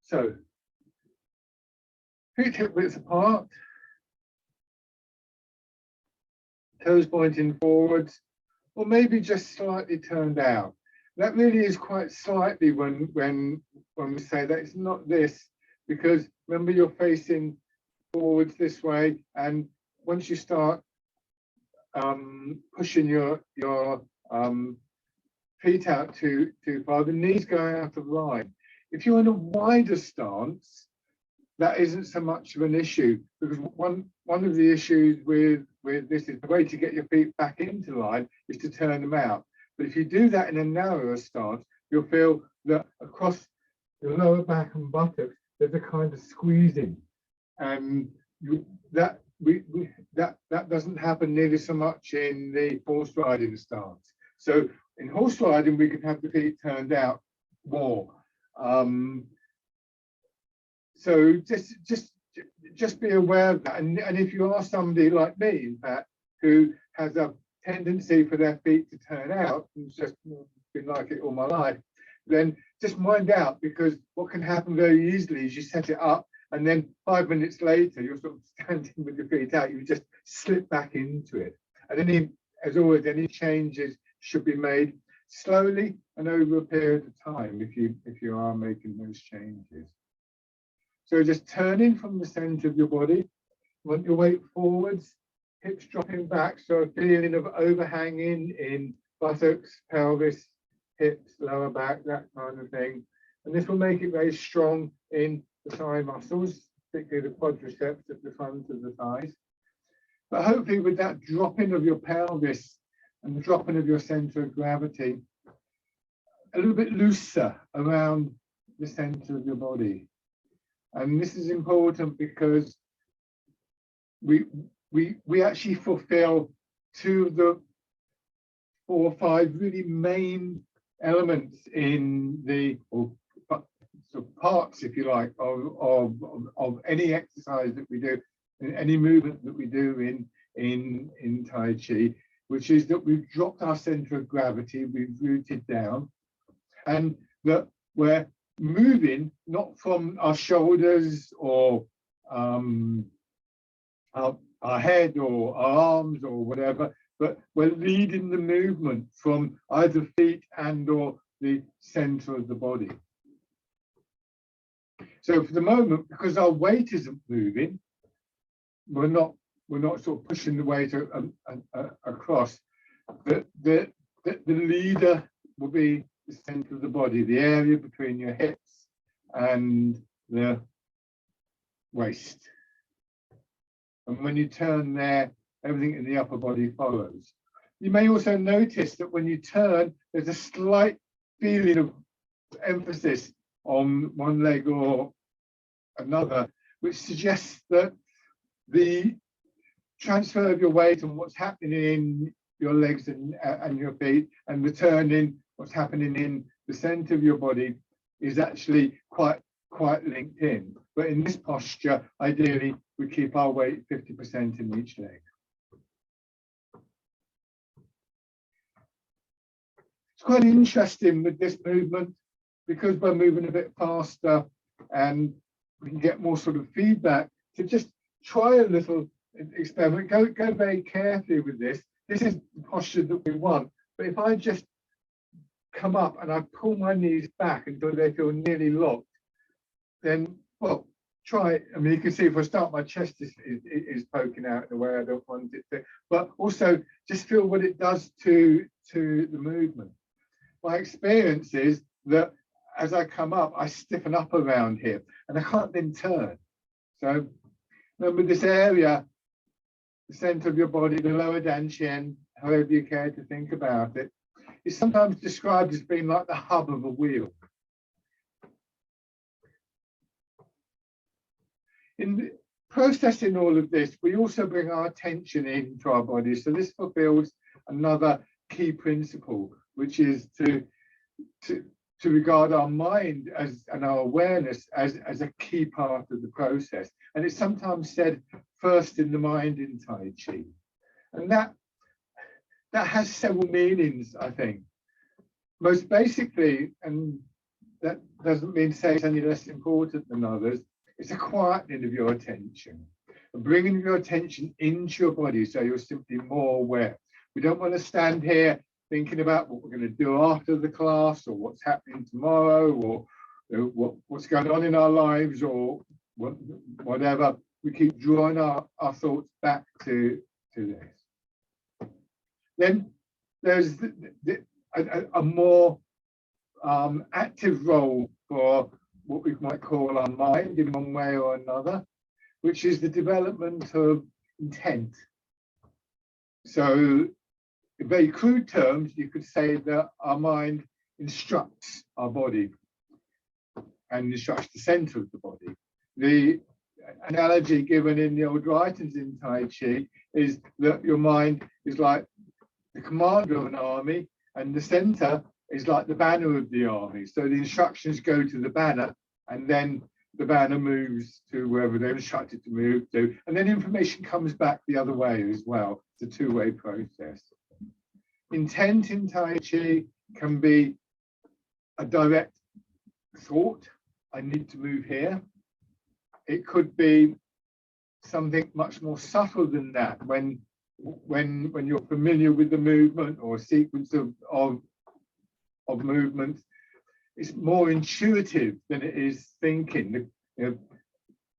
So, feet hip width apart, toes pointing forwards, or maybe just slightly turned out. That really is quite slightly when we say that. It's not this, because remember you're facing forwards this way, and once you start pushing your feet out too far, the knees go out of line. If you're in a wider stance, that isn't so much of an issue, because one of the issues with this is the way to get your feet back into line is to turn them out. But if you do that in a narrower stance, you'll feel that across your lower back and buttocks, there's a kind of squeezing, and that doesn't happen nearly so much in the horse riding stance. So in horse riding, we can have the feet turned out more. So just be aware of that. And if you are somebody like me, in fact, who has a tendency for their feet to turn out, and just been like it all my life, then just mind out, because what can happen very easily is you set it up, and then 5 minutes later, you're sort of standing with your feet out, you just slip back into it. And as always, any changes should be made slowly and over a period of time if you are making those changes. So just turning from the center of your body, want your weight forwards, hips dropping back, so a feeling of overhanging in buttocks, pelvis, hips, lower back, that kind of thing. And this will make it very strong in the thigh muscles, particularly the quadriceps at the front of the thighs. But hopefully with that dropping of your pelvis and the dropping of your center of gravity, a little bit looser around the center of your body. And this is important because we actually fulfill two of the 4 or 5 really main elements in the sort of parts, if you like, of any exercise that we do, any movement that we do in Tai Chi, which is that we've dropped our center of gravity, we've rooted down, and that we're moving not from our shoulders or our head or our arms or whatever, but we're leading the movement from either feet and or the center of the body. So for the moment, because our weight isn't moving, we're not sort of pushing the weight across. The leader will be the center of the body, the area between your hips and the waist. And when you turn there, everything in the upper body follows. You may also notice that when you turn, there's a slight feeling of emphasis on one leg or another, which suggests that the transfer of your weight and what's happening in your legs and your feet, and the turning, what's happening in the center of your body, is actually quite linked in. But in this posture, ideally, we keep our weight 50% in each leg. It's quite interesting with this movement, because we're moving a bit faster and we can get more sort of feedback, to just try a little experiment. Go very carefully with this. This is the posture that we want. But if I just come up and I pull my knees back until they feel nearly locked, then, well, try it. I mean, you can see if I start, my chest is poking out in a way I don't want it to. But also just feel what it does to the movement. My experience is that as I come up, I stiffen up around here and I can't then turn. So remember, this area, the center of your body, the lower dantian, however you care to think about it, is sometimes described as being like the hub of a wheel. In processing all of this, we also bring our attention into our body. So this fulfills another key principle, which is to regard our mind and our awareness as a key part of the process. And it's sometimes said first in the mind in Tai Chi. And that has several meanings, I think. Most basically, and that doesn't mean to say it's any less important than others. It's a quietening of your attention, and bringing your attention into your body so you're simply more aware. We don't want to stand here thinking about what we're going to do after the class, or what's happening tomorrow, or what's going on in our lives, or whatever. We keep drawing our thoughts back to this. Then there's a more active role for what we might call our mind in one way or another, which is the development of intent. So in very crude terms, you could say that our mind instructs our body and instructs the center of the body. The analogy given in the old writings in Tai Chi is that your mind is like the commander of an army, and the center is like the banner of the army. So the instructions go to the banner, and then the banner moves to wherever they're instructed to move to, and then information comes back the other way as well. It's a two-way process. Intent in Tai Chi can be a direct thought, I need to move here. It could be something much more subtle than that, when you're familiar with the movement or a sequence of movements. It's more intuitive than it is thinking.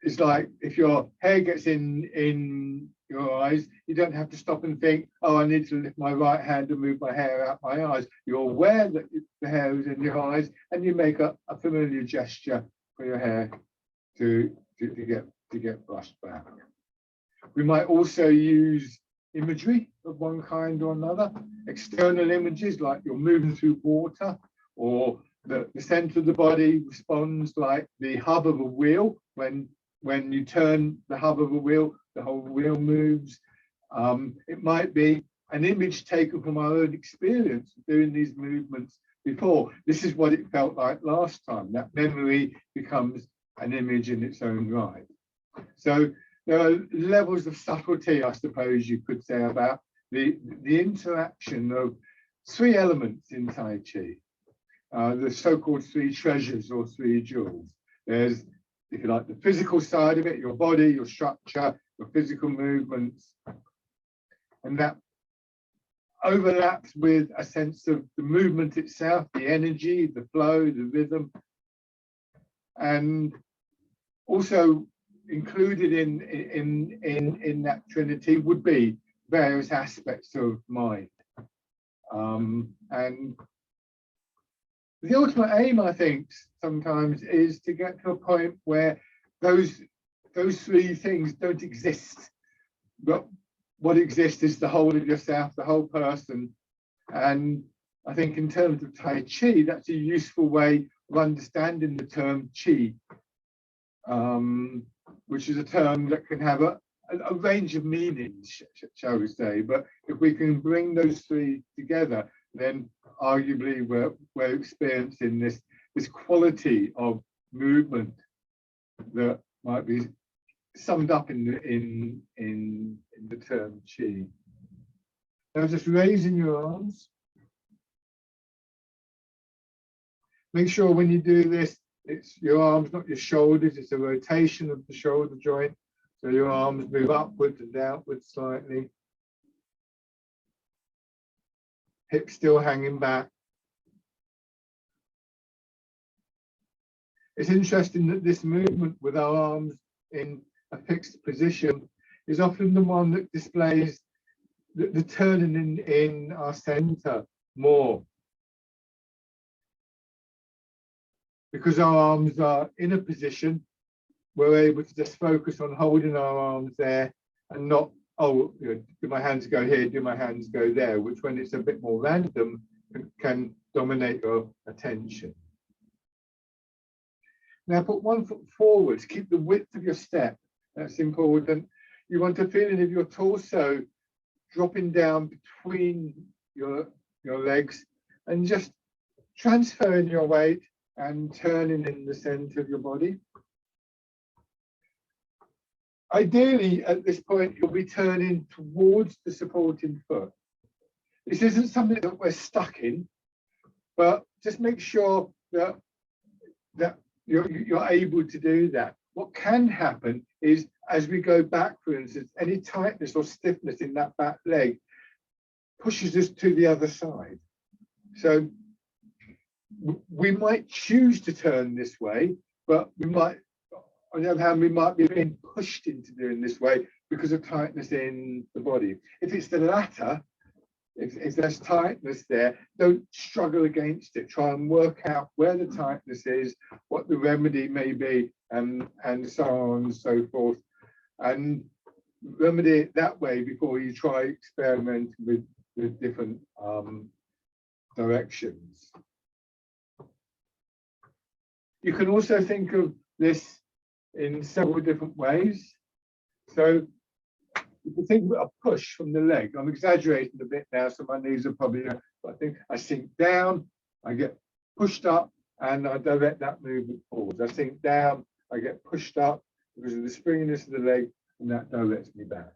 It's like if your hair gets in your eyes, you don't have to stop and think, oh, I need to lift my right hand and move my hair out my eyes. You're aware that the hair is in your eyes, and you make a familiar gesture for your hair to get brushed back. We might also use imagery of one kind or another, external images like you're moving through water, or the center of the body responds like the hub of a wheel. When you turn the hub of a wheel, the whole wheel moves. It might be an image taken from our own experience of doing these movements before. This is what it felt like last time. That memory becomes an image in its own right. So there are levels of subtlety, I suppose you could say, about the interaction of three elements in Tai Chi, the so-called three treasures or three jewels. There's, if you like, the physical side of it, your body, your structure, your physical movements, and that overlaps with a sense of the movement itself, the energy, the flow, the rhythm, and also included in that trinity would be various aspects of mind. And the ultimate aim, I think, sometimes is to get to a point where those three things don't exist, but what exists is the whole of yourself, the whole person. And I think in terms of Tai Chi, that's a useful way of understanding the term Chi, which is a term that can have a range of meanings, shall we say. But if we can bring those three together, then arguably we're experiencing this quality of movement that might be summed up in the term Chi. Now just raising your arms. Make sure when you do this, it's your arms, not your shoulders. It's a rotation of the shoulder joint. So your arms move upwards and downwards slightly. Hips still hanging back. It's interesting that this movement with our arms in a fixed position is often the one that displays the turning in our center more. Because our arms are in a position, we're able to just focus on holding our arms there and not, oh, you know, do my hands go here, do my hands go there, which when it's a bit more random can dominate your attention. Now put one foot forward, keep the width of your step. That's important. You want a feeling of your torso dropping down between your legs and just transferring your weight and turning in the center of your body. Ideally, at this point, you'll be turning towards the supporting foot. This isn't something that we're stuck in, but just make sure that that you're able to do that. What can happen is, as we go back, for instance, any tightness or stiffness in that back leg pushes us to the other side. So we might choose to turn this way, but we might, on the other hand, we might be being pushed into doing this way because of tightness in the body. If it's the latter, if there's tightness there, don't struggle against it. Try and work out where the tightness is, what the remedy may be, and so on and so forth. And remedy it that way before you try experimenting with different directions. You can also think of this in several different ways. So you can think of a push from the leg. I'm exaggerating a bit now, so my knees are probably, I think I sink down, I get pushed up, and I direct that movement forwards. I sink down, I get pushed up because of the springiness of the leg, and that directs me back.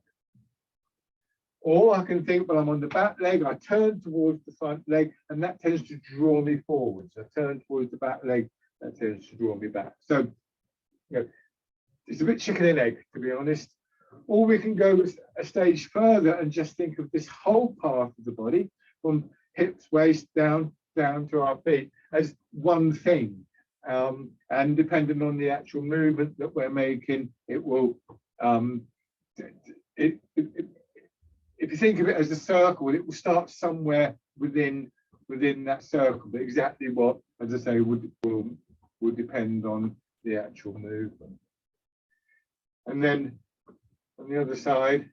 Or I can think, well, I'm on the back leg, I turn towards the front leg, and that tends to draw me forwards. I turn towards the back leg, that tends to draw me back. So, you know, it's a bit chicken and egg, to be honest. Or we can go a stage further and just think of this whole part of the body, from hips, waist, down to our feet, as one thing. And depending on the actual movement that we're making, it will, if you think of it as a circle, it will start somewhere within that circle. But exactly what, as I say, will depend on the actual movement. And then on the other side,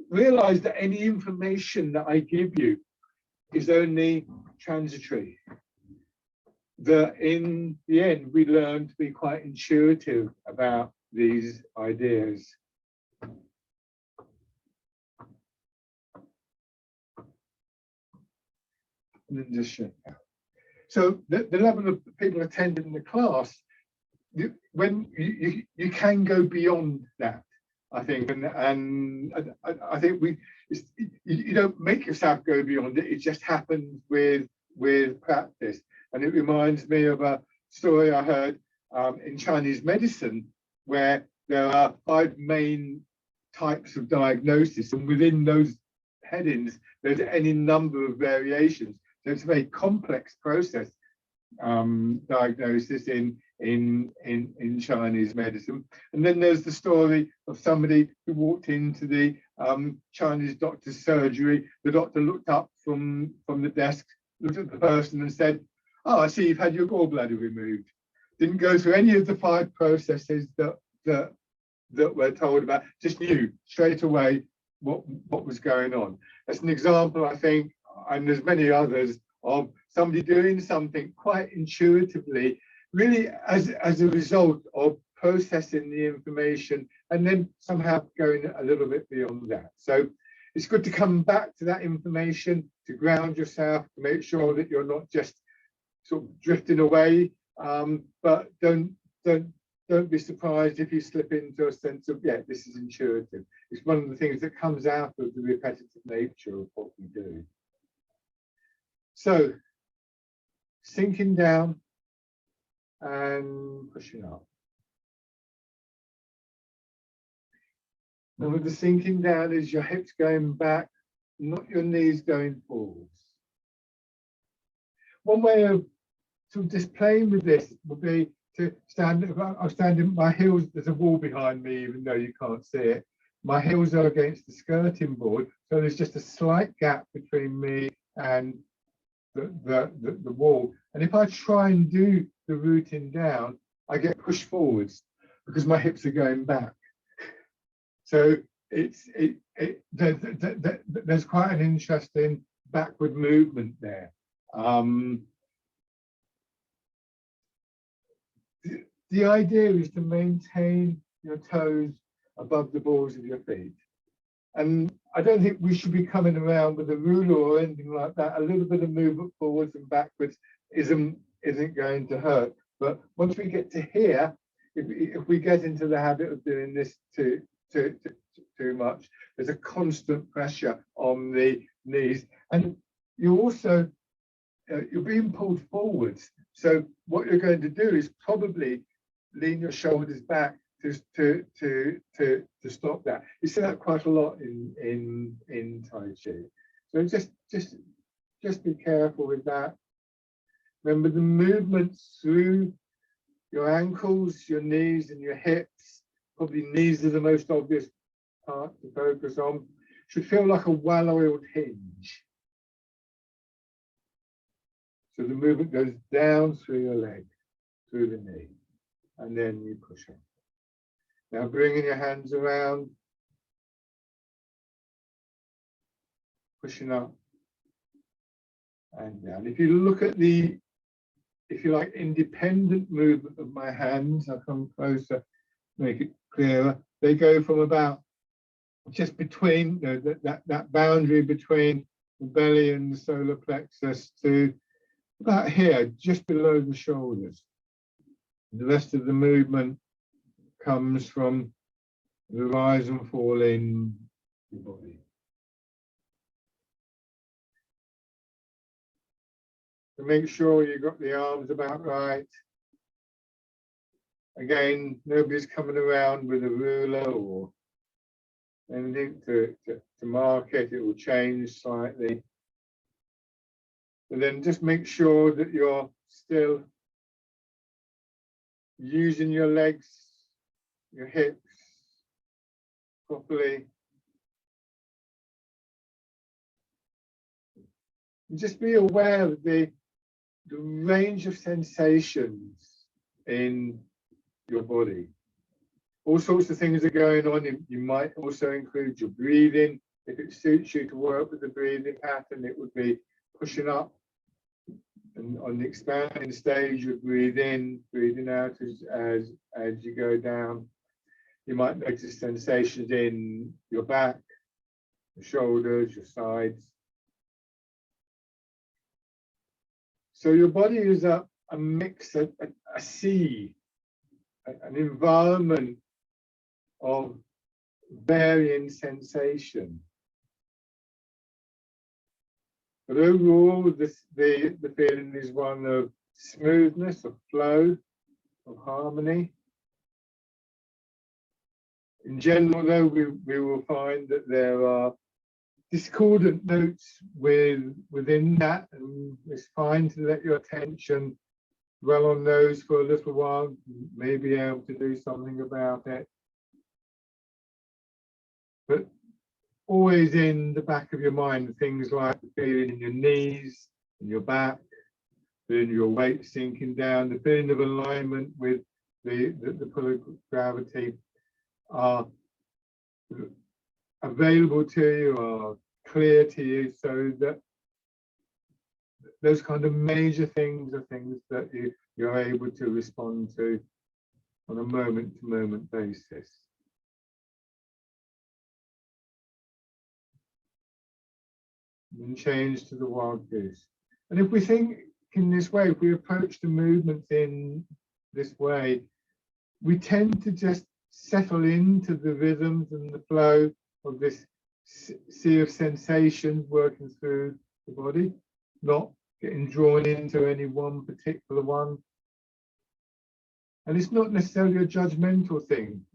realize that any information that I give you is only transitory. That in the end, we learn to be quite intuitive about these ideas. And then just shut out. So the level of people attending the class, when you can go beyond that, I think, and I think you don't make yourself go beyond it. It just happens with practice. And it reminds me of a story I heard in Chinese medicine, where there are 5 main types of diagnosis, and within those headings, there's any number of variations. So it's a very complex process, diagnosis in Chinese medicine. And then there's the story of somebody who walked into the Chinese doctor's surgery. The doctor looked up from the desk, looked at the person and said, "Oh, I see you've had your gallbladder removed." Didn't go through any of the 5 processes that we're told about, just knew straight away what was going on. That's an example, I think, and there's many others, of somebody doing something quite intuitively, really as a result of processing the information and then somehow going a little bit beyond that. So it's good to come back to that information, to ground yourself, to make sure that you're not just sort of drifting away, but don't be surprised if you slip into a sense of, yeah, this is intuitive. It's one of the things that comes out of the repetitive nature of what we do. So sinking down and pushing up. And with the sinking down is your hips going back, not your knees going forwards. One way of sort of displaying with this would be to stand. I'm standing, my heels, there's a wall behind me, even though you can't see it. My heels are against the skirting board, so there's just a slight gap between me and the wall. And if I try and do the rooting down, I get pushed forwards because my hips are going back. So there's quite an interesting backward movement there. The idea is to maintain your toes above the balls of your feet. And I don't think we should be coming around with a ruler or anything like that. A little bit of movement forwards and backwards isn't going to hurt. But once we get to here, if we get into the habit of doing this too much, there's a constant pressure on the knees. And you also, you're being pulled forwards. So what you're going to do is probably lean your shoulders back to stop that. You see that quite a lot in Tai Chi. So just be careful with that. Remember the movements through your ankles, your knees, and your hips. Probably knees are the most obvious part to focus on. Should feel like a well-oiled hinge. So the movement goes down through your leg, through the knee, and then you push up. Now bringing your hands around, pushing up and down. If you look at the, if you like, independent movement of my hands, I'll come closer, make it clearer. They go from about just between, you know, that boundary between the belly and the solar plexus to about here, just below the shoulders. The rest of the movement comes from the rise and fall in your body. So make sure you've got the arms about right. Again, nobody's coming around with a ruler or anything to mark it. It will change slightly. And then just make sure that you're still using your legs, your hips properly. And just be aware of the range of sensations in your body. All sorts of things are going on. You might also include your breathing. If it suits you to work with the breathing pattern, it would be pushing up. And on the expanding stage, you breathe in, breathing out as you go down. You might notice sensations in your back, your shoulders, your sides. So your body is a mix, a sea, an environment of varying sensation. But overall, the feeling is one of smoothness, of flow, of harmony. In general, though, we will find that there are discordant notes within that, and it's fine to let your attention dwell on those for a little while. You may be able to do something about it. But always in the back of your mind, things like the feeling in your knees, in your back, feeling your weight sinking down, the feeling of alignment with the pull of gravity are available to you, are clear to you, so that those kind of major things are things that you're able to respond to on a moment-to-moment basis. And change to the wild goose. And if we think in this way, if we approach the movements in this way, we tend to just settle into the rhythms and the flow of this sea of sensations working through the body, not getting drawn into any one particular one. And it's not necessarily a judgmental thing.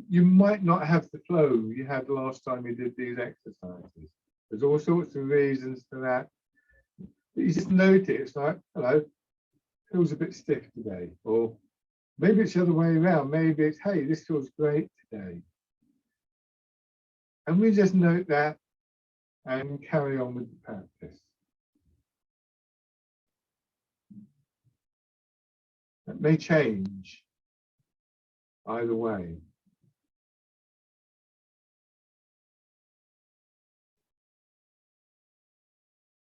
You might not have the flow you had last time you did these exercises. There's all sorts of reasons for that. But you just notice, like, hello, feels a bit stiff today. Or maybe it's the other way around. Maybe it's, hey, this feels great today. And we just note that and carry on with the practice. That may change either way.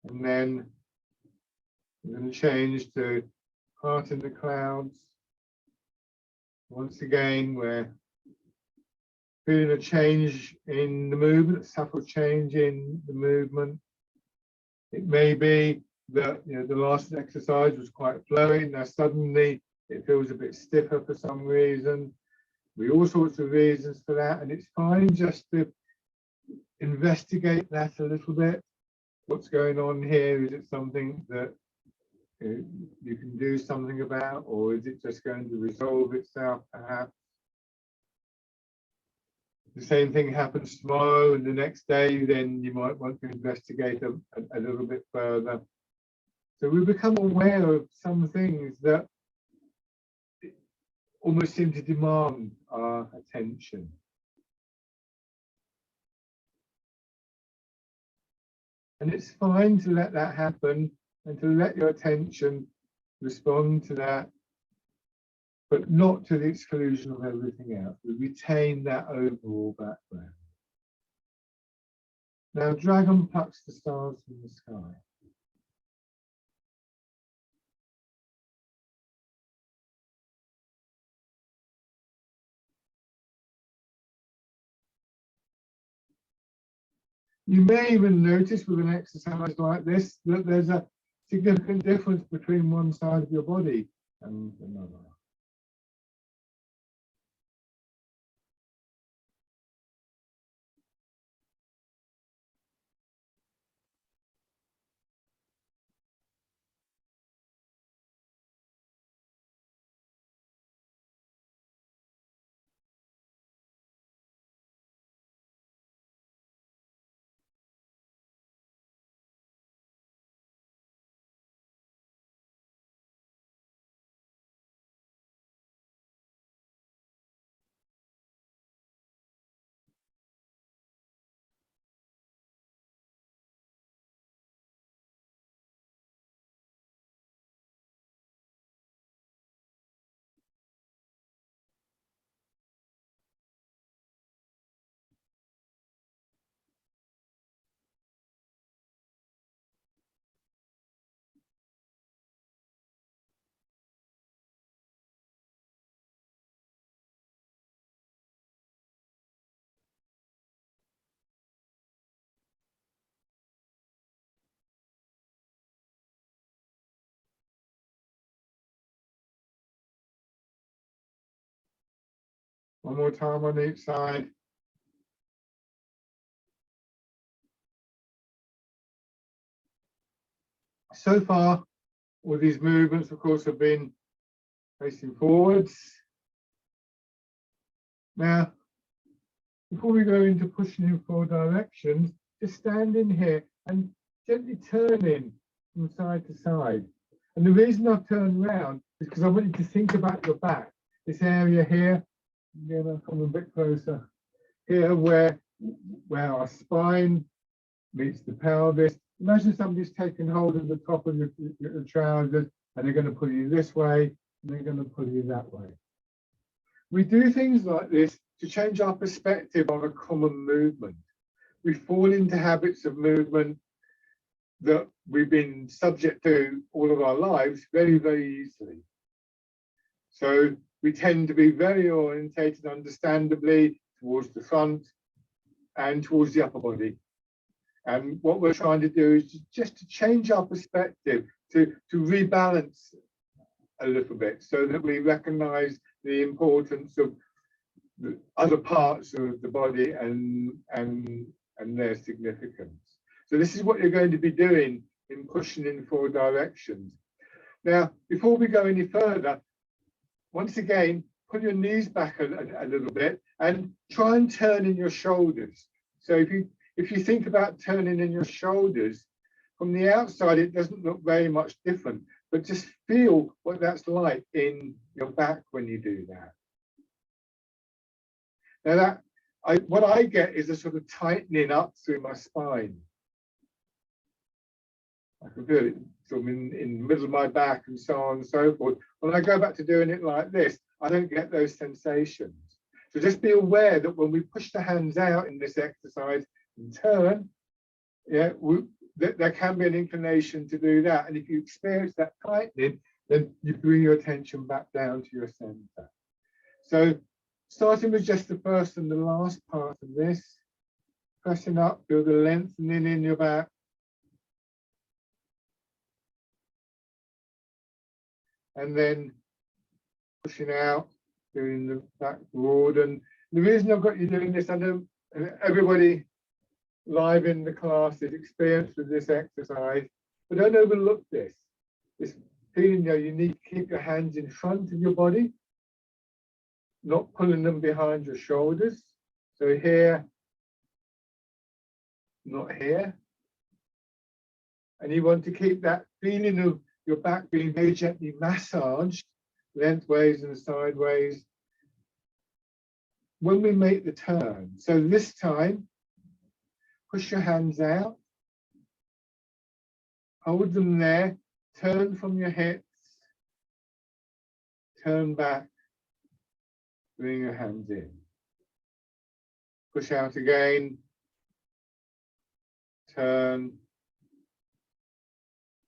And then we're going to change to Heart in the Clouds. Once again, we're feeling a change in the movement, a subtle change in the movement. It may be that, you know, the last exercise was quite flowing. Now suddenly it feels a bit stiffer for some reason. We all sorts of reasons for that, and it's fine just to investigate that a little bit. What's going on here? Is it something that you can do something about, or is it just going to resolve itself perhaps? The same thing happens tomorrow and the next day, then you might want to investigate a little bit further. So we become aware of some things that almost seem to demand our attention. And it's fine to let that happen and to let your attention respond to that, but not to the exclusion of everything else. We retain that overall background. Now, dragon plucks the stars from the sky. You may even notice with an exercise like this that there's a significant difference between one side of your body and another. One more time on each side. So far, all these movements, of course, have been facing forwards. Now, before we go into pushing in 4 directions, just stand in here and gently turn in from side to side. And the reason I've turned around is because I want you to think about your back. This area here, again, I'll come a bit closer, here where our spine meets the pelvis. Imagine somebody's taking hold of the top of your trousers and they're going to pull you this way and they're going to pull you that way. We do things like this to change our perspective on a common movement. We fall into habits of movement that we've been subject to all of our lives very, very easily. So we tend to be very orientated, understandably, towards the front and towards the upper body. And what we're trying to do is just to change our perspective, to rebalance a little bit so that we recognize the importance of the other parts of the body and their significance. So this is what you're going to be doing in pushing in 4 directions. Now, before we go any further, once again, pull your knees back a little bit and try and turn in your shoulders. So if you think about turning in your shoulders, from the outside, it doesn't look very much different, but just feel what that's like in your back when you do that. Now what I get is a sort of tightening up through my spine. I can feel it sort of in the middle of my back and so on and so forth. When I go back to doing it like this, I don't get those sensations. So just be aware that when we push the hands out in this exercise and turn, yeah, there can be an inclination to do that. And if you experience that tightening, then you bring your attention back down to your center. So starting with just the first and the last part of this, pressing up, feel the lengthening in your back. And then pushing out, doing the back broad. And the reason I've got you doing this, I know everybody live in the class is experienced with this exercise, but don't overlook this. this feeling, you need to keep your hands in front of your body, not pulling them behind your shoulders. So here, not here. And you want to keep that feeling of your back being very gently massaged, lengthways and sideways, when we make the turn. So this time, push your hands out, hold them there, turn from your hips, turn back, bring your hands in. Push out again, turn,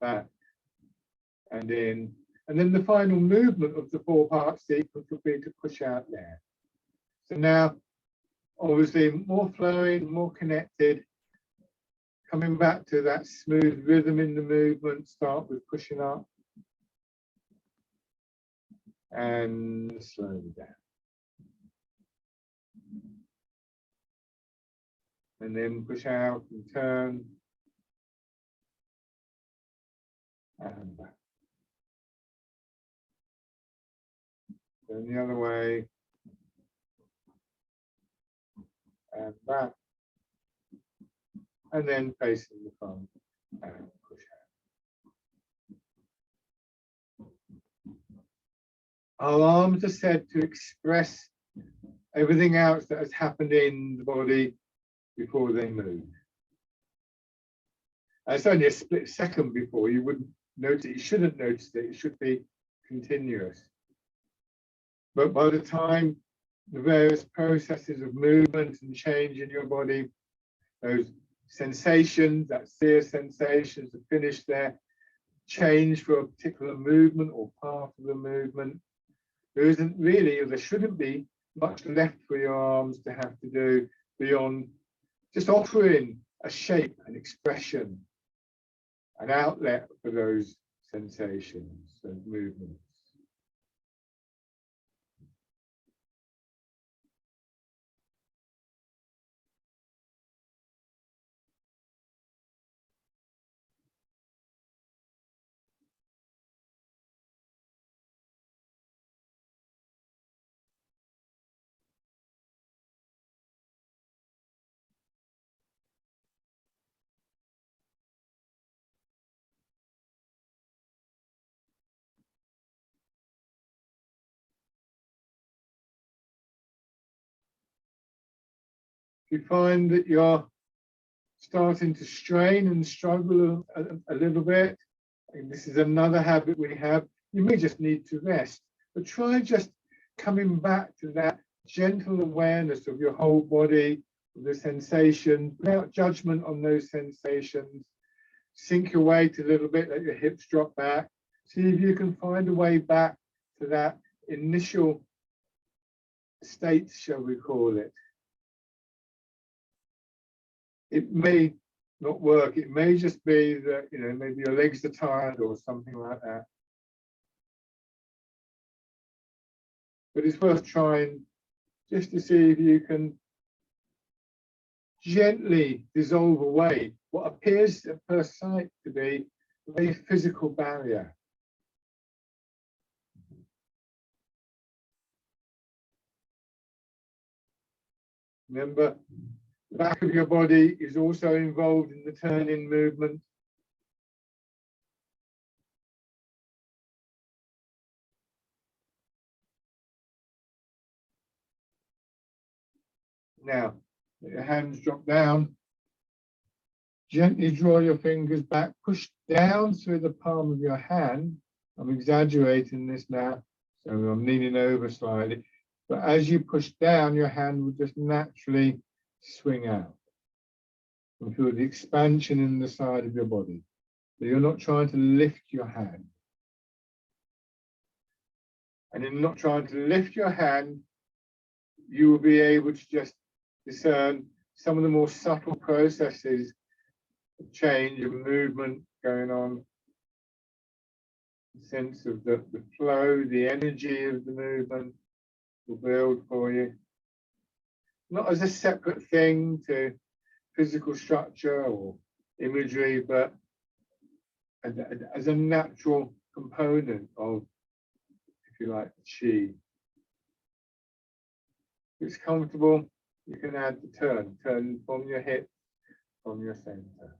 back, and in. And then the final movement of the 4-part sequence will be to push out there. So now, obviously, more flowing, more connected, coming back to that smooth rhythm in the movement. Start with pushing up and slowly down. And then push out and turn and back. Turn the other way and back. And then facing the front and push out. Our arms are said to express everything else that has happened in the body before they move. And it's only a split second before, you wouldn't notice it, you shouldn't notice it, it should be continuous. But by the time the various processes of movement and change in your body, those sensations, that sear sensations are finished there, change for a particular movement or part of the movement, there isn't really, or there shouldn't be, much left for your arms to have to do beyond just offering a shape, an expression, an outlet for those sensations and movements. If you find that you're starting to strain and struggle a little bit, and this is another habit we have, you may just need to rest. But try just coming back to that gentle awareness of your whole body, of the sensations, without judgment on those sensations. Sink your weight a little bit, let your hips drop back. See if you can find a way back to that initial state, shall we call it. It may not work. It may just be that, maybe your legs are tired or something like that. But it's worth trying just to see if you can gently dissolve away what appears at first sight to be a very physical barrier. Remember, the back of your body is also involved in the turn-in movement. Now, let your hands drop down. Gently draw your fingers back, push down through the palm of your hand. I'm exaggerating this now, so I'm leaning over slightly. But as you push down, your hand will just naturally swing out. And feel the expansion in the side of your body. So you're not trying to lift your hand. And in not trying to lift your hand, you will be able to just discern some of the more subtle processes of change of movement going on. The sense of the flow, the energy of the movement will build for you. Not as a separate thing to physical structure or imagery, but as a natural component of, if you like, chi. If it's comfortable, you can add the turn from your hip, from your center.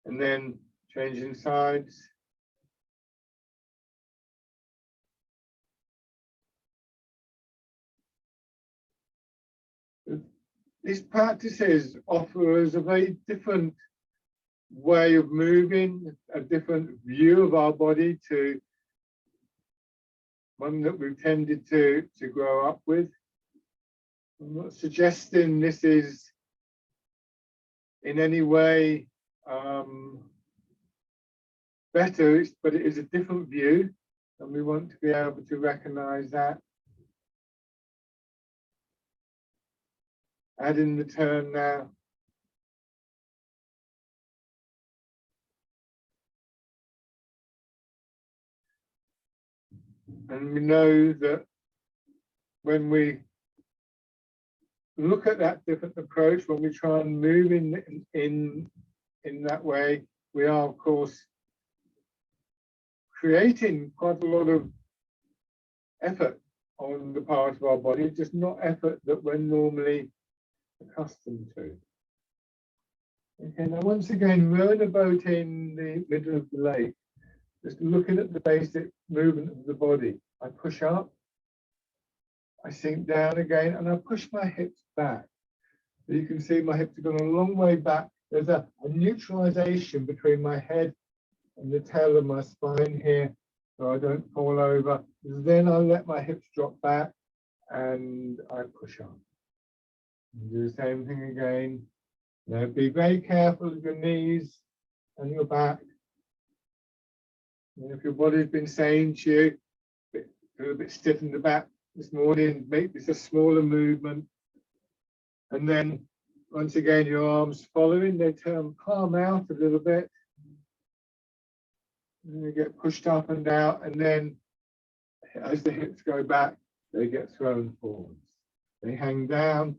And then changing sides. These practices offer us a very different way of moving, a different view of our body to one that we've tended to grow up with. I'm not suggesting this is in any way better, but it is a different view, and we want to be able to recognize that. Add in the turn now. And we know that when we look at that different approach, when we try and move in that way, we are, of course, creating quite a lot of effort on the part of our body, just not effort that we're normally accustomed to. Okay, now once again, we're in a boat in the middle of the lake, just looking at the basic movement of the body. I push up, I sink down again, and I push my hips back. So you can see my hips have gone a long way back. There's a neutralization between my head and the tail of my spine here, so I don't fall over. Then I let my hips drop back and I push up. And do the same thing again. Now be very careful of your knees and your back. And if your body's been saying to you, a little bit stiff in the back this morning, make this a smaller movement. And then once again, your arms following, they turn palm out a little bit. And they get pushed up and out, and then as the hips go back, they get thrown forwards. They hang down,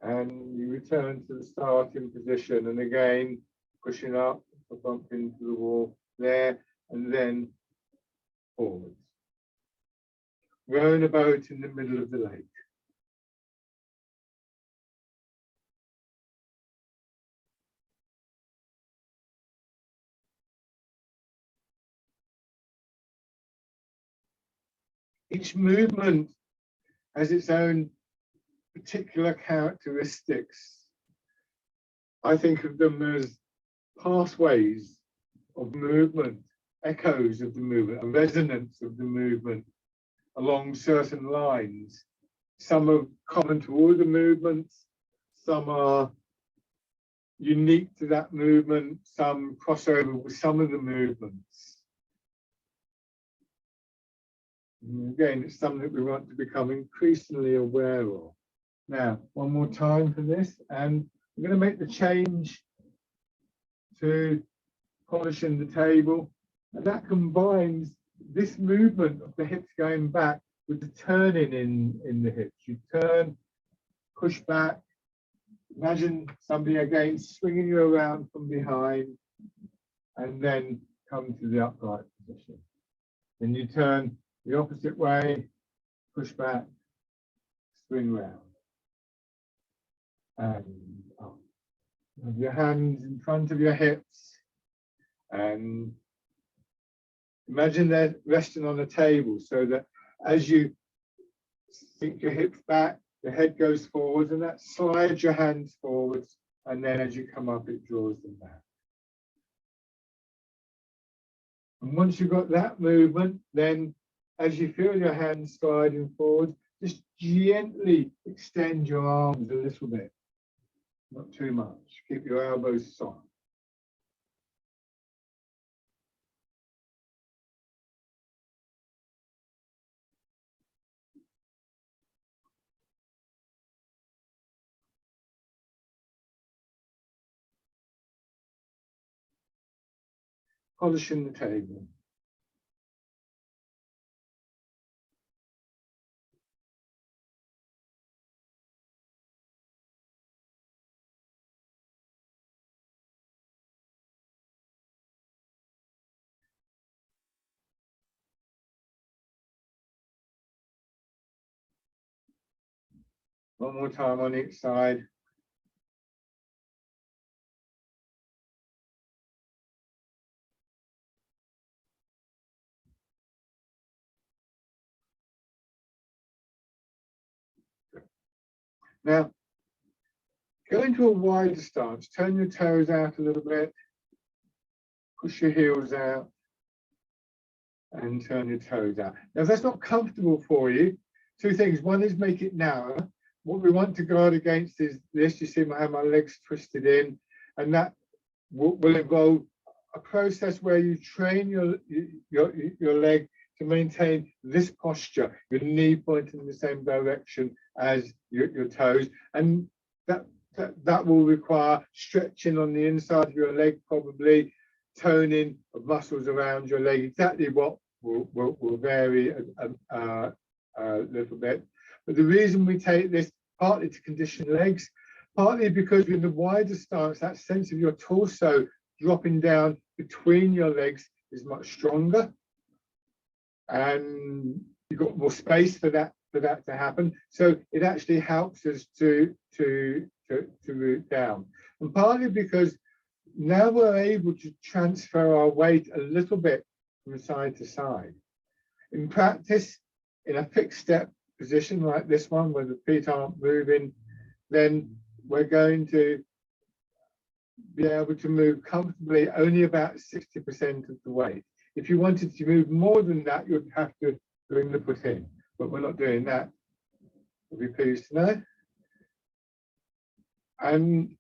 and you return to the starting position. And again, pushing up, bump into the wall there, and then forwards. Rowing a boat in the middle of the lake. Each movement has its own particular characteristics. I think of them as pathways of movement, echoes of the movement, a resonance of the movement along certain lines. Some are common to all the movements, some are unique to that movement, some cross over with some of the movements. And again, it's something that we want to become increasingly aware of. Now, one more time for this, and I'm going to make the change to polishing the table, and that combines this movement of the hips going back with the turning in the hips. You turn, push back. Imagine somebody again swinging you around from behind, and then come to the upright position. Then you turn the opposite way, push back, swing round, and up. Have your hands in front of your hips, and imagine they're resting on a table, so that as you sink your hips back, the head goes forwards, and that slides your hands forwards, and then as you come up, it draws them back. And once you've got that movement, then as you feel your hands sliding forward, just gently extend your arms a little bit, not too much. Keep your elbows soft. polishing the table. One more time on each side. Now, go into a wider stance. Turn your toes out a little bit. Push your heels out. And turn your toes out. Now, if that's not comfortable for you, two things. One is make it narrower. What we want to guard against is this. You see how my legs twisted in, and that will involve a process where you train your leg to maintain this posture, your knee pointing in the same direction as your toes, and that will require stretching on the inside of your leg, probably toning of muscles around your leg. Exactly what will vary a little bit. But the reason we take this, partly to condition legs, partly because in the wider stance, that sense of your torso dropping down between your legs is much stronger, and you've got more space for that to happen. So it actually helps us to root down, and partly because now we're able to transfer our weight a little bit from side to side. In practice, in a fixed step position like this one, where the feet aren't moving, then we're going to be able to move comfortably only about 60% of the weight. If you wanted to move more than that, you'd have to bring the foot in, but we're not doing that. You'll be pleased to know. And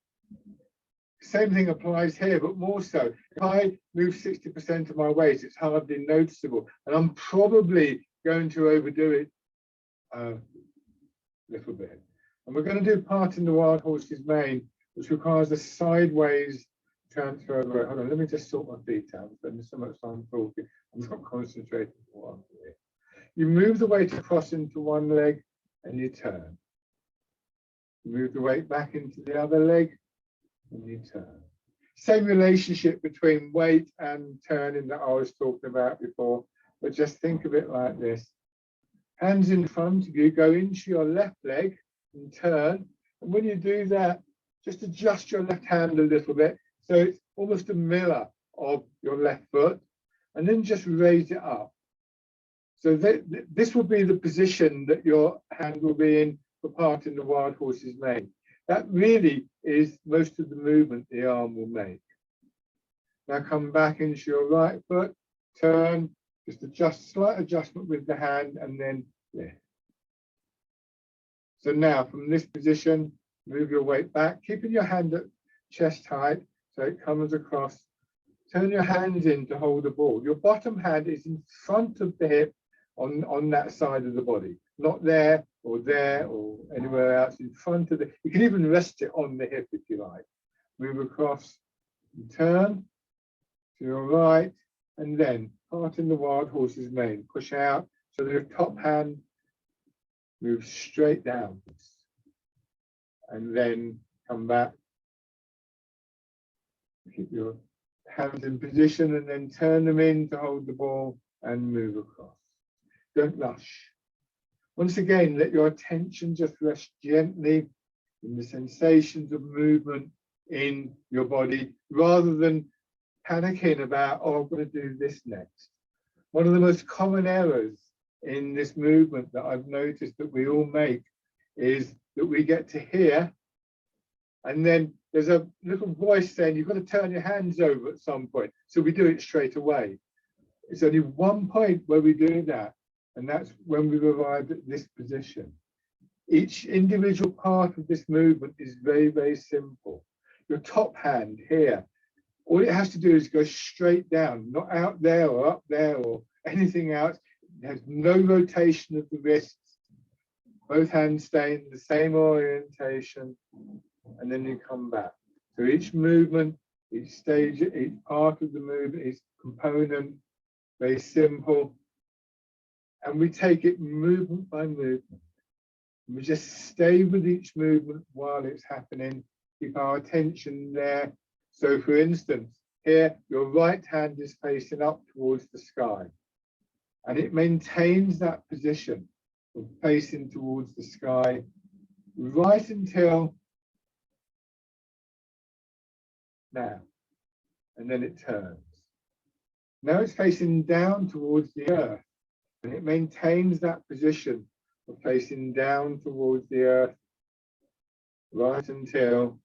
same thing applies here, but more so. If I move 60% of my weight, it's hardly noticeable, and I'm probably going to overdo it a little bit. And we're going to do part in the wild horse's mane, which requires a sideways transfer of weight. Hold on, let me just sort my feet out. I'm spending so much time talking, I'm not concentrating on what I'm doing. You move the weight across into one leg and you turn. You move the weight back into the other leg and you turn. Same relationship between weight and turning that I was talking about before, but just think of it like this. Hands in front of you, go into your left leg and turn. And when you do that, just adjust your left hand a little bit, so it's almost a mirror of your left foot, and then just raise it up. So this will be the position that your hand will be in for part in the wild horse's mane. That really is most of the movement the arm will make. Now come back into your right foot, turn, just adjust, slight adjustment with the hand, and then lift. So now from this position, move your weight back, keeping your hand at chest height so it comes across. Turn your hands in to hold the ball. Your bottom hand is in front of the hip on that side of the body, not there or anywhere else, in front of the, you can even rest it on the hip if you like. Move across and turn to your right, and then part in the wild horse's mane. Push out so that your top hand moves straight downwards, and then come back. Keep your hands in position and then turn them in to hold the ball and move across. Don't rush. Once again, let your attention just rest gently in the sensations of movement in your body, rather than panicking about, oh, I'm going to do this next. One of the most common errors in this movement that I've noticed that we all make is that we get to here, and then there's a little voice saying you've got to turn your hands over at some point. So we do it straight away. It's only one point where we do that, and that's when we've arrived at this position. Each individual part of this movement is very, very simple. Your top hand here, all it has to do is go straight down, not out there or up there or anything else. It has no rotation of the wrists. Both hands stay in the same orientation, and then you come back. So each movement, each stage, each part of the movement is component, very simple. And we take it movement by movement. We just stay with each movement while it's happening, keep our attention there. So for instance, here, your right hand is facing up towards the sky, and it maintains that position of facing towards the sky right until now, and then it turns. Now it's facing down towards the earth, and it maintains that position of facing down towards the earth right until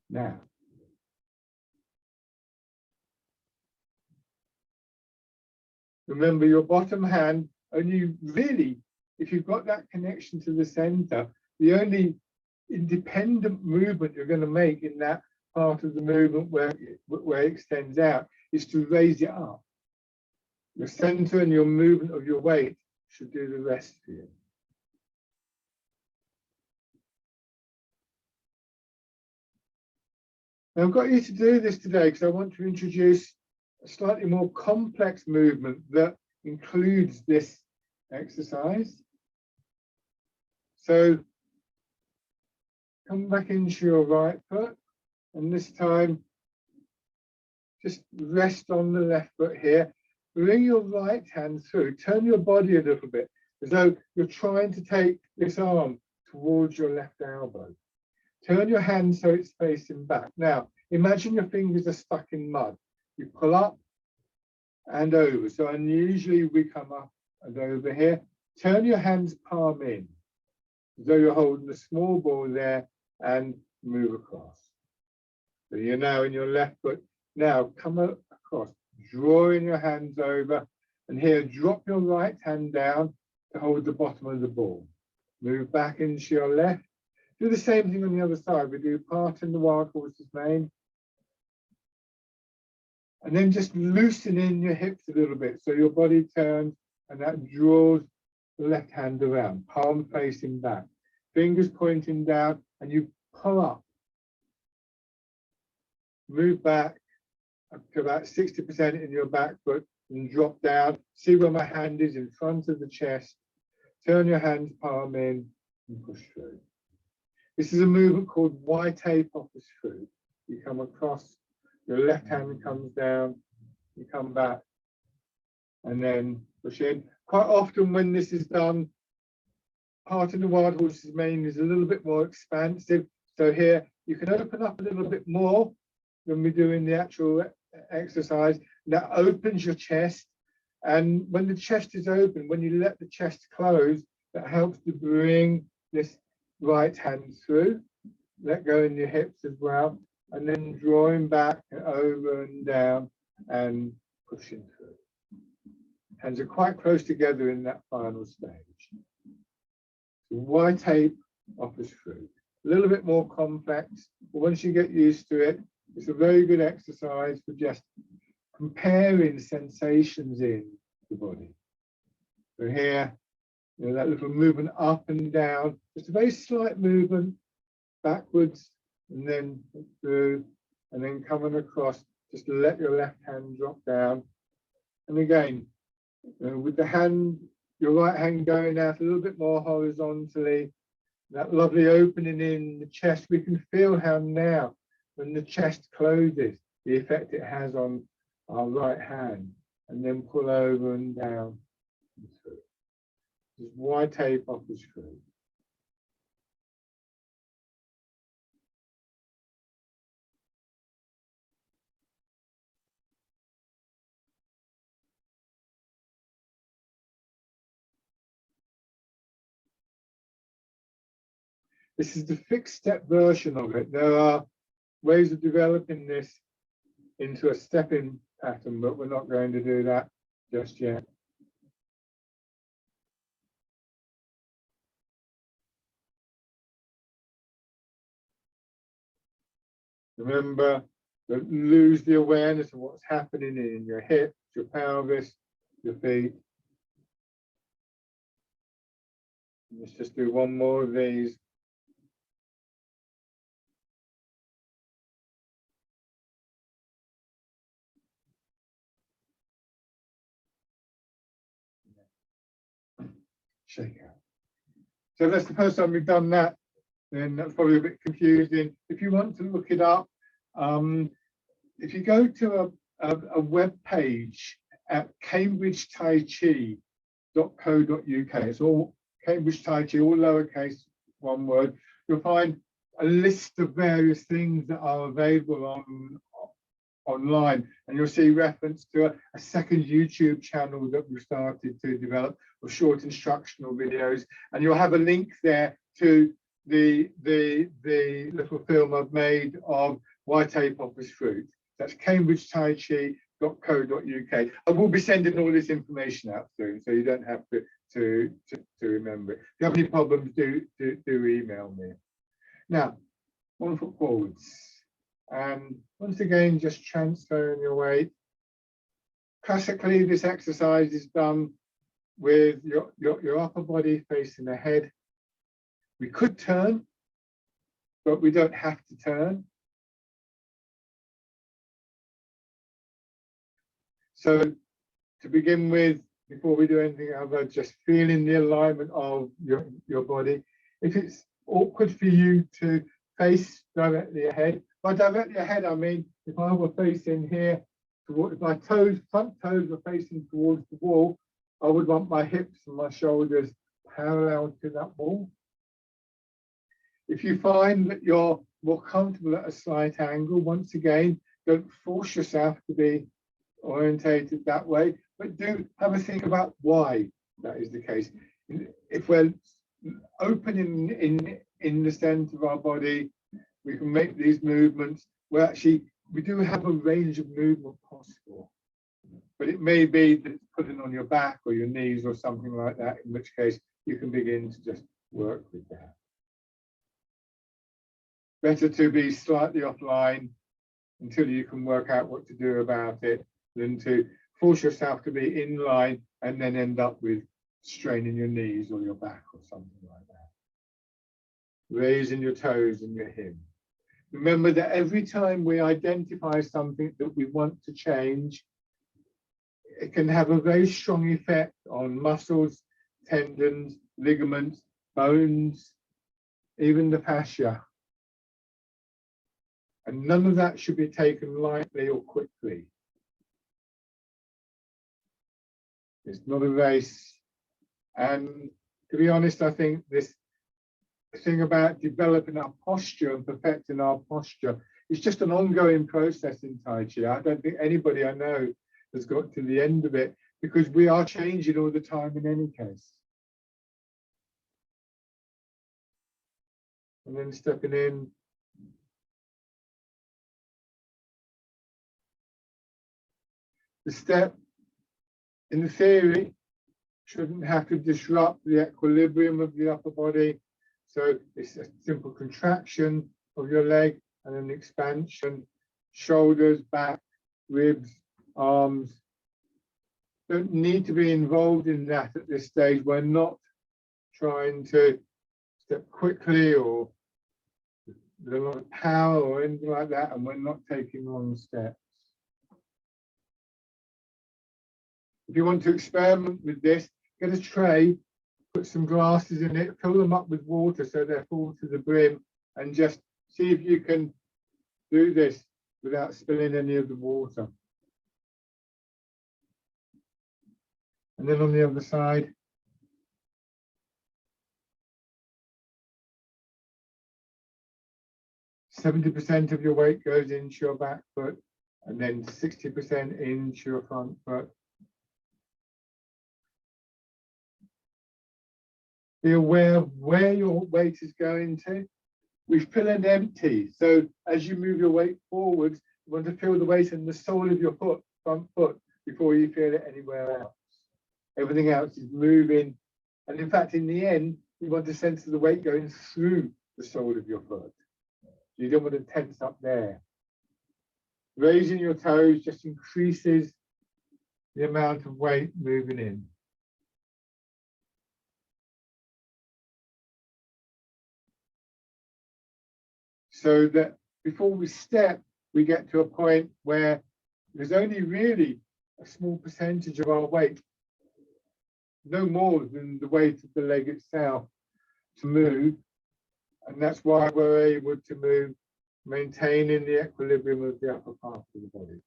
now. Remember, your bottom hand only really, if you've got that connection to the center, the only independent movement you're going to make in that part of the movement where it extends out is to raise it up. Your center and your movement of your weight should do the rest for you. Now, I've got you to do this today because I want to introduce a slightly more complex movement that includes this exercise. So come back into your right foot, and this time just rest on the left foot here. Bring your right hand through, turn your body a little bit as though you're trying to take this arm towards your left elbow. Turn your hand so it's facing back. Now, imagine your fingers are stuck in mud. You pull up and over. So unusually we come up and over here. Turn your hands palm in, as though you're holding a small ball there, and move across. So you're now in your left foot. Now come across, drawing your hands over, and here drop your right hand down to hold the bottom of the ball. Move back into your left. Do the same thing on the other side. We do part in the wild horse's mane. And then just loosen in your hips a little bit so your body turns, and that draws the left hand around, palm facing back, fingers pointing down, and you pull up. Move back up to about 60% in your back foot and drop down. See where my hand is in front of the chest. Turn your hands palm in and push through. This is a movement called Y-tape offers through. You come across, your left hand comes down, you come back, and then push in. Quite often when this is done, part of the wild horse's mane is a little bit more expansive. So here you can open up a little bit more than we do in the actual exercise. That opens your chest. And when the chest is open, when you let the chest close, that helps to bring this right hand through. Let go in your hips as well. And then drawing back and over and down and pushing through. Hands are quite close together in that final stage. So Y-tape offers through. A little bit more complex, but once you get used to it, it's a very good exercise for just comparing sensations in the body. So here, that little movement up and down, just a very slight movement backwards and then through, and then coming across, just let your left hand drop down. And again, with the hand, your right hand going out a little bit more horizontally, that lovely opening in the chest, we can feel how now, when the chest closes, the effect it has on our right hand, and then pull over and down and through. Just Y-tape offers through. This is the fixed step version of it. There are ways of developing this into a stepping pattern, but we're not going to do that just yet. Remember to lose the awareness of what's happening in your hips, your pelvis, your feet. Let's just do one more of these. shake out. So if that's the first time we've done that, then that's probably a bit confusing. If you want to look it up, if you go to a web page at cambridgetaichi.co.uk, it's all Cambridge Tai Chi, all lowercase, one word, you'll find a list of various things that are available online, and you'll see reference to a second YouTube channel that we've started to develop of short instructional videos, and you'll have a link there to the little film I've made of why tape offers fruit. That's cambridgetaichi.co.uk. I will be sending all this information out soon, so you don't have to remember it. If you have any problems, do email me. Now, 1 foot forwards, and once again, just transferring your weight. Classically, this exercise is done with your upper body facing ahead. We could turn, but we don't have to turn. So to begin with, before we do anything other, just feeling the alignment of your body. If it's awkward for you to face directly ahead, by directly ahead, I mean, if I were facing here, if my front toes were facing towards the wall, I would want my hips and my shoulders parallel to that wall. If you find that you're more comfortable at a slight angle, once again, don't force yourself to be orientated that way, but do have a think about why that is the case. If we're open in the center of our body, we can make these movements. We do have a range of movement possible, but it may be that it's putting on your back or your knees or something like that, in which case you can begin to just work with that. Better to be slightly offline until you can work out what to do about it than to force yourself to be in line and then end up with straining your knees or your back or something like that. Raising your toes and your heel. Remember that every time we identify something that we want to change, it can have a very strong effect on muscles, tendons, ligaments, bones, even the fascia. And none of that should be taken lightly or quickly. It's not a race. And to be honest, I think this thing about developing our posture and perfecting our posture is just an ongoing process in Tai Chi. I don't think anybody I know has got to the end of it, because we are changing all the time in any case. And then stepping in. The step, in the theory, shouldn't have to disrupt the equilibrium of the upper body. So it's a simple contraction of your leg and an expansion, shoulders, back, ribs, arms. Don't need to be involved in that at this stage. We're not trying to step quickly or with a lot of power or anything like that, and we're not taking long steps. If you want to experiment with this, get a tray, put some glasses in it, fill them up with water so they're full to the brim, and just see if you can do this without spilling any of the water. And then on the other side. %70 of your weight goes into your back foot, and then 60% into your front foot. Be aware of where your weight is going to. We fill and empty. So as you move your weight forwards, you want to feel the weight in the sole of your foot, front foot, before you feel it anywhere else. Everything else is moving. And in fact, in the end, you want to sense the weight going through the sole of your foot. You don't want to tense up there. Raising your toes just increases the amount of weight moving in. So that before we step, we get to a point where there's only really a small percentage of our weight no more than the weight of the leg itself to move. And that's why we're able to move, maintaining the equilibrium of the upper part of the body.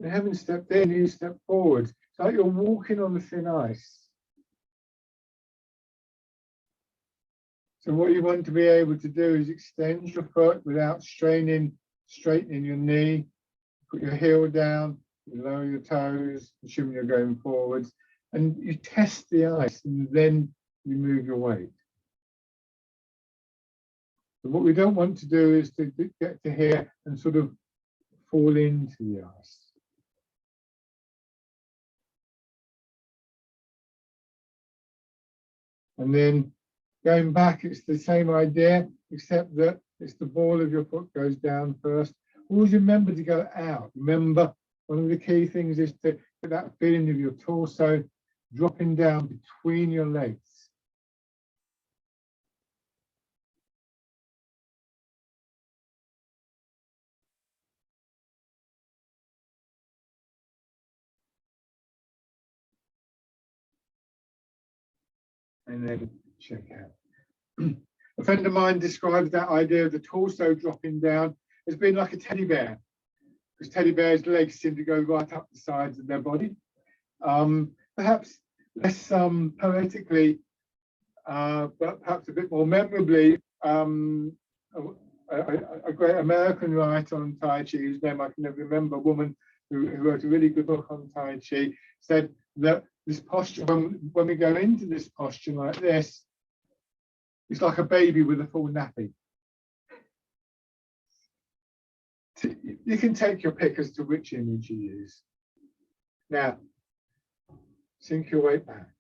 And having stepped in, you step forward. It's like you're walking on the thin ice. So what you want to be able to do is extend your foot without straightening your knee. Put your heel down, you lower your toes, assuming you're going forwards, and you test the ice, and then you move your weight. So what we don't want to do is to get to here and sort of fall into the ice. And then going back, it's the same idea, except that it's the ball of your foot goes down first. Always remember to go out. Remember, one of the key things is to get that feeling of your torso dropping down between your legs. And then check out. A friend of mine describes that idea of the torso dropping down as being like a teddy bear, because teddy bears' legs seem to go right up the sides of their body. Perhaps less poetically, but perhaps a bit more memorably, a great American writer on Tai Chi, whose name I can never remember, a woman who wrote a really good book on Tai Chi, said that this posture, when we go into this posture like this, it's like a baby with a full nappy. You can take your pick as to which image you use. Now, sink your weight back.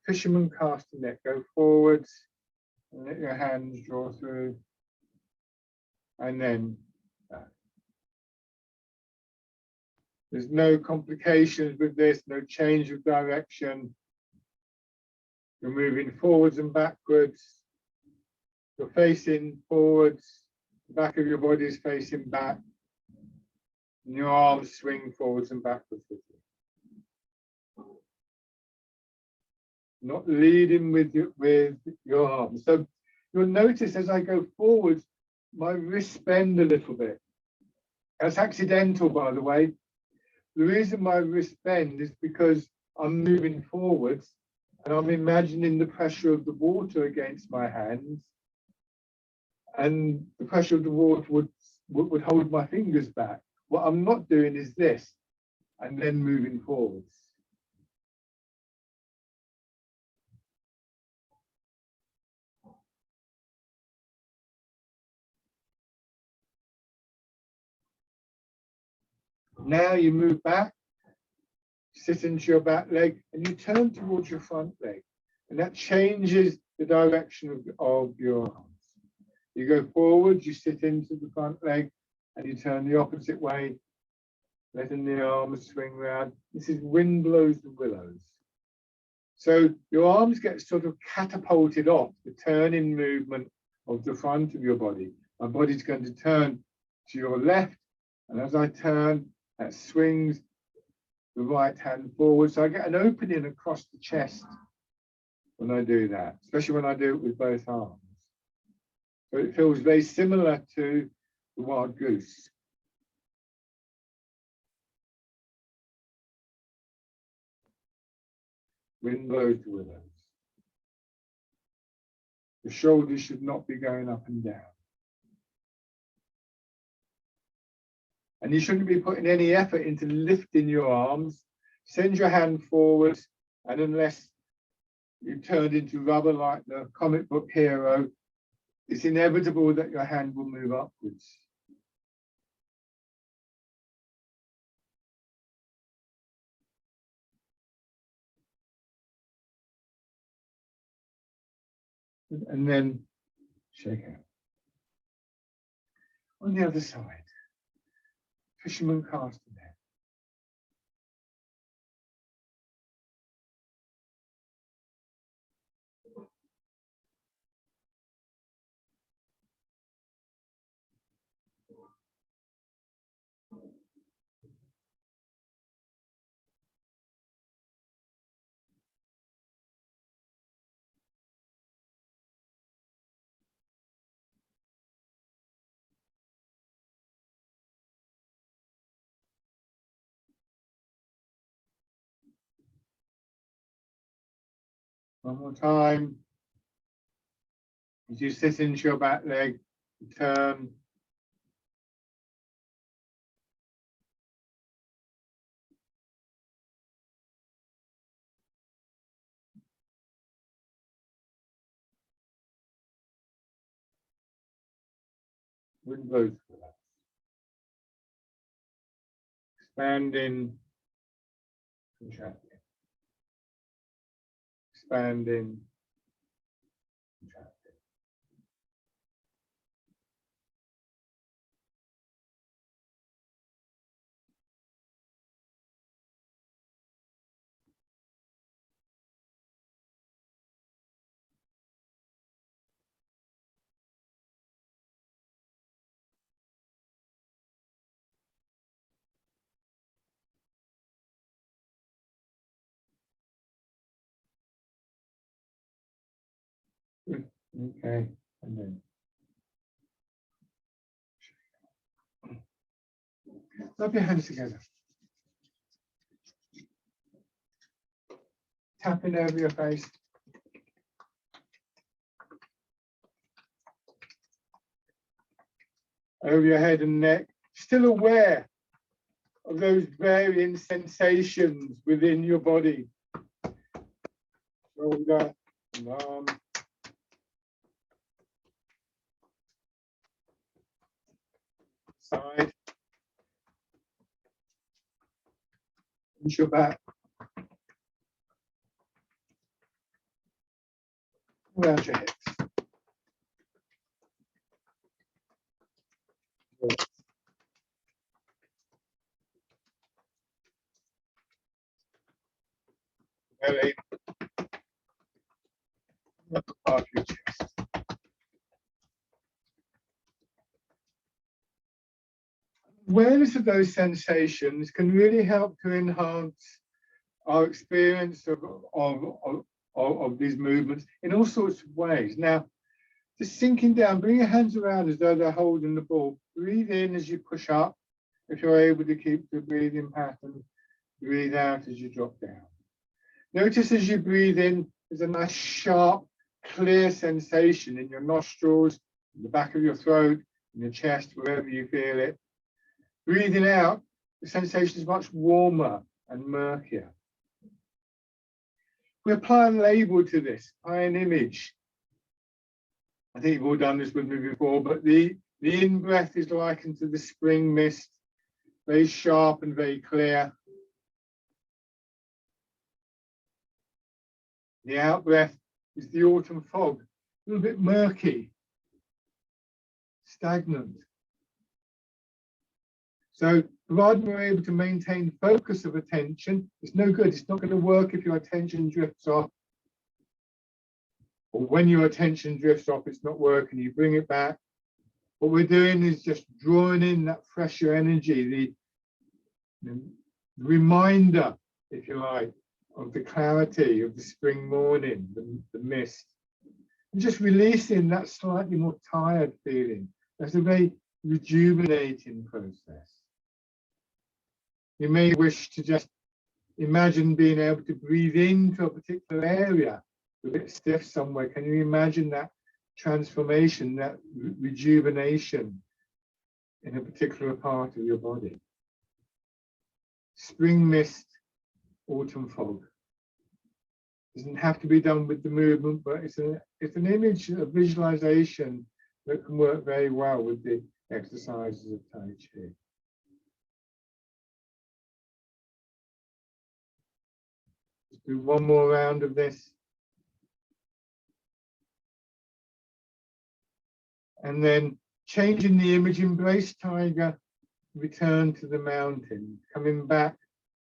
Fisherman castanet, go forwards and let your hands draw through, and then back. There's no complications with this, no change of direction. You're moving forwards and backwards. You're facing forwards. The back of your body is facing back. And your arms swing forwards and backwards with you. Not leading with your arms. So you'll notice as I go forwards, my wrists bend a little bit. That's accidental, by the way. The reason my wrists bend is because I'm moving forwards and I'm imagining the pressure of the water against my hands, and the pressure of the water would hold my fingers back. What I'm not doing is this, and then moving forwards. Now you move back, sit into your back leg, and you turn towards your front leg. And that changes the direction of your arms. You go forward, you sit into the front leg, and you turn the opposite way, letting the arms swing round. This is wind blows the willows. So your arms get sort of catapulted off the turning movement of the front of your body. My body's going to turn to your left, and as I turn, that swings the right hand forward. So I get an opening across the chest when I do that, especially when I do it with both arms. So it feels very similar to the wild goose. Wind blows the willows. The shoulders should not be going up and down. And you shouldn't be putting any effort into lifting your arms. Send your hand forward, and unless you turned into rubber like the comic book hero, it's inevitable that your hand will move upwards. And then shake out. On the other side, fisherman castanet. One more time. As you sit into your back leg, turn. With both. Expanding, contracting. Expanding, contracting. Okay, and then rub your hands together. Tapping over your face. Over your head and neck. Still aware of those varying sensations within your body. Shoulder, and arm. Side. Pinch your back. Around your hips. Belly. Upper part of your chest. Awareness of those sensations can really help to enhance our experience of these movements in all sorts of ways. Now, just sinking down, bring your hands around as though they're holding the ball. Breathe in as you push up. If you're able to keep the breathing pattern, breathe out as you drop down. Notice as you breathe in, there's a nice sharp, clear sensation in your nostrils, in the back of your throat, in your chest, wherever you feel it. Breathing out, the sensation is much warmer and murkier. We apply a label to this, apply an image. I think you've all done this with me before, but the in-breath is likened to the spring mist, very sharp and very clear. The out-breath is the autumn fog, a little bit murky, stagnant. So provided we're able to maintain focus of attention, it's no good. It's not going to work if your attention drifts off. Or when your attention drifts off, it's not working, you bring it back. What we're doing is just drawing in that fresher energy, the reminder, if you like, of the clarity of the spring morning, the mist. And just releasing that slightly more tired feeling. That's a very rejuvenating process. You may wish to just imagine being able to breathe into a particular area, a bit stiff somewhere. Can you imagine that transformation, that rejuvenation in a particular part of your body? Spring mist, autumn fog. Doesn't have to be done with the movement, but it's an image, a visualization that can work very well with the exercises of Tai Chi. Let's do one more round of this. And then changing the image, embrace tiger, return to the mountain, coming back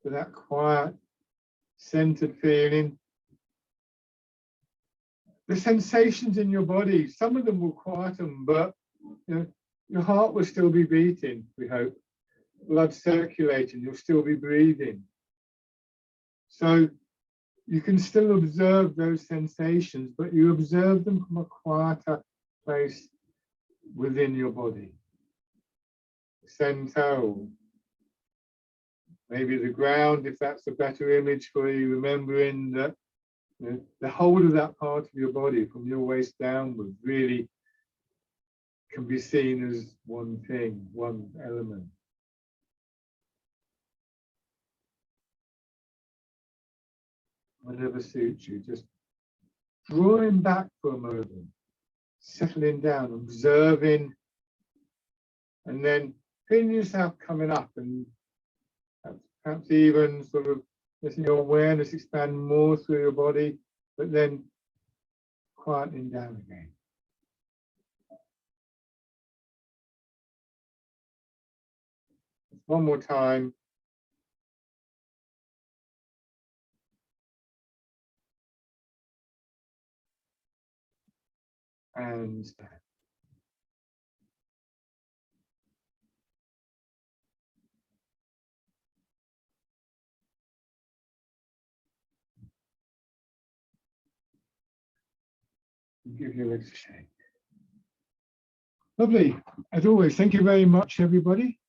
to that quiet, centered feeling. The sensations in your body, some of them will quieten, but your heart will still be beating, we hope. Blood circulating, you'll still be breathing. So you can still observe those sensations, but you observe them from a quieter place within your body. Center, or maybe the ground, if that's a better image for you, remembering that The whole of that part of your body from your waist downwards really can be seen as one thing, one element. Whatever suits you, just drawing back for a moment, settling down, observing, and then feeling yourself coming up, and perhaps even sort of letting your awareness expand more through your body, but then quietening down again. One more time. And give your legs a shake. Lovely. As always, thank you very much, everybody.